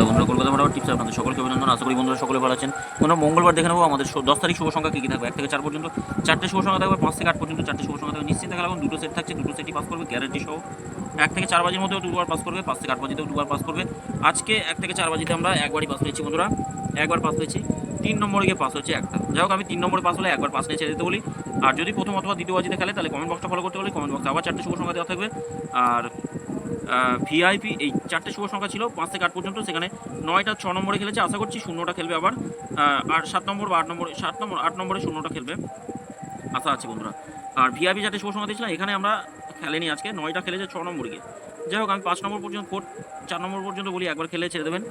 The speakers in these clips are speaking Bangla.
বন্ধুরা, কলকাতা মোটামুটি টিপস আপনাদের সকলকে অভিনন্দন। আশা করি বন্ধুরা সকলে ভালো আছেন। বন্ধুরা, মঙ্গলবার দেখে নেবো আমাদের 10 তারিখ শুভ সংখ্যা কী কী থাকবে। 1 থেকে 4 পর্যন্ত 4টে শুভ সংখ্যা থাকবে, 5 থেকে 8 পর্যন্ত 4টে শুভ সংখ্যা থাকবে। নিশ্চিত দেখা লাগবে দুটো সেট থাকছে, দুটো সেটই পাস করবে গ্যারান্টি সহ। 1 থেকে 4 বাজির মধ্যেও দুবার পাস করবে, 5 থেকে 8 বাজিতেও দুবার পাস করবে। আজকে 1 থেকে 4 বাজিতে আমরা একবারই পাস পেয়েছি বন্ধুরা, একবার পাস পেয়েছি। 3 নম্বরে গিয়ে পাস হচ্ছে একটা। যাই হোক, আমি 3 নম্বরে পাস হলে একবার পাস নিয়ে ছেড়ে দিতে বলি। আর যদি প্রথম অথবা দ্বিতীয় বাজিতে খেলে তাহলে কমেন্ট বক্সটা ফলো করতে বলি। কমেন্ট বক্সে আবার 4টে শুভ সংখ্যা দেওয়া থাকবে। আর ভিআইপি এই 4টে শুভ সংখ্যা ছিল 5 থেকে 8 পর্যন্ত, সেখানে 9টা 6 নম্বরে খেলেছে। আশা করছি 0টা খেলবে আবার, আর 7 নম্বর বা 8 নম্বরে 8 নম্বরে 0টা খেলবে আশা আছে বন্ধুরা। আর ভিআইপি 4টে শুভ সংখ্যা দিয়েছিলাম, এখানে আমরা খেলেনি আজকে, 9টা খেলেছে 6 নম্বরে গিয়ে। যাই হোক, আমি 5 নম্বর পর্যন্ত 4 নম্বর পর্যন্ত বলি একবার খেলে ছেড়ে দেবেন।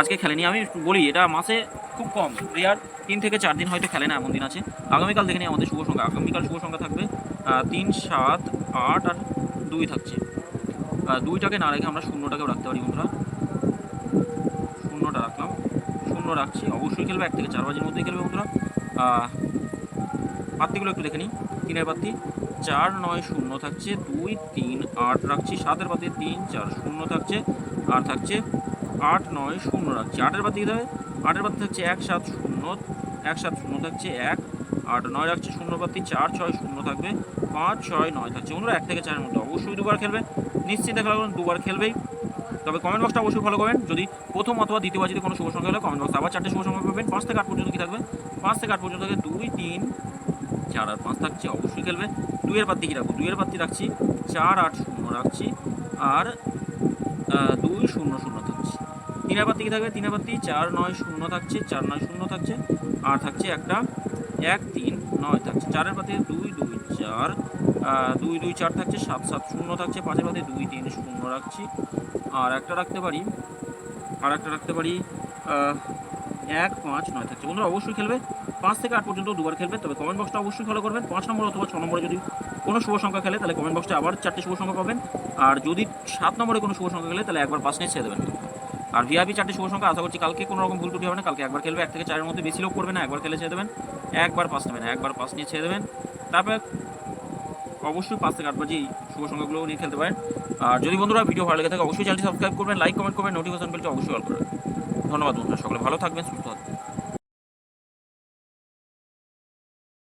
আজকে খেলেনি, আমি বলি এটা মাসে খুব কম রেয়ার, 3 থেকে 4 দিন হয়তো খেলে না, এমন দিন আছে। আগামীকাল দেখে নিই আমাদের শুভ সংখ্যা। আগামীকাল শুভ সংখ্যা থাকবে 3, 7, 8 আর 2 থাকছে। 2টাকে না রেখে আমরা 0টাকেও রাখতে পারি বন্ধুরা। 0টা রাখলাম, 0 রাখছি। অবশ্যই খেলবে 1 থেকে 4 বাজির মধ্যেই খেলবে বন্ধুরা। পাত্তিগুলো একটু দেখে নিই। 3-এর পাত্তি 4, 9, 0 থাকছে, 2, 3, 8 রাখছি। 7-এর পাত্তি 3, 4, 0 থাকছে, আর থাকছে 8, 9, 0 রাখছি। 8-এর পাত্তি কী হবে? 8-এর পাত্তি থাকছে 1, 7, 0, 1, 7, 0 থাকছে 1, 8, 9 রাখছে। 0 পাত্তি 4, 6, 0 থাকবে, 5, 6, 9 থাকছে বন্ধুরা। 1 থেকে 4-এর মধ্যে অবশ্যই দুবার খেলবে, নিশ্চিত দেখা লাগবে দুবার খেলবেই। তবে কমেন্ট বক্সটা অবশ্যই ফলো করবেন। যদি প্রথম অথবা দ্বিতীয় বাজিতে কোনো শুভ সংখ্যা হলে কমেন্ট বক্সে আবার 4টে শুভ সংখ্যা পাবেন। 5 থেকে 8 পর্যন্ত কী থাকবে? 5 থেকে 8 পর্যন্ত থাকে 2, 3, 4 আর 5 থাকছে, অবশ্যই খেলবে। 2-এর পাত্তি কী রাখবো? 2-এর পাত্তি রাখছি 4, 8, 0 রাখছি, আর 2, 0, 0 থাকছে। 3-এর পাত্তি কী থাকবে? 3-এর পাত্তি 4, 9, 0 থাকছে, 4, 9, 0 থাকছে, আর থাকছে একটা 1, 3, 9 থাকছে। 4-এর পাত্তি 2, 2, 4, 2, 2, 4 থাকছে, 7, 7, 0 থাকছে। 5-এর পাত্তি 2, 3, 0 রাখছি, আর একটা রাখতে পারি, 1, 5, 9 থাকছে বন্ধুরা। অবশ্যই খেলবে, 5 থেকে 8 পর্যন্ত দুবার খেলবে। তবে কমেন্ট বক্সটা অবশ্যই ফলো করবেন। 5 নম্বর অথবা 6 নম্বরে যদি কোনো শুভ সংখ্যা খেলে তাহলে কমেন্ট বক্সে আবার 4টে শুভ সংখ্যা পাবেন। আর যদি 7 নম্বরে কোনো শুভ সংখ্যা খেলে তাহলে একবার পাস নিয়ে ছেড়ে দেবেন। আর ভিআইপি 4টে শুভ সংখ্যা, আশা করছি কালকে কোনো রকম ভুল ত্রুটি হবে না। কালকে একবার খেলবে, 1 থেকে 4-এর মধ্যে বেশি লোক করবে না, একবার খেলে ছেড়ে দেবেন। একবার পাস নেবেন, একবার পাস নিয়ে ছেড়ে দেবেন। তারপর অবশ্যই 5 থেকে 8 বাজি শুভ সংখ্যাগুলো নিয়ে খেলতে পারেন। আর যদি বন্ধুরা ভিডিও ভালো লেগে থাকে অবশ্যই চ্যানেলটি সাবস্ক্রাইব করবেন, লাইক কমেন্ট করবেন, নোটিফিকেশন বেলটি অবশ্যই অল করবেন। ধন্যবাদ বন্ধুরা, সকলে ভালো থাকবেন, সুস্থ থাকবেন।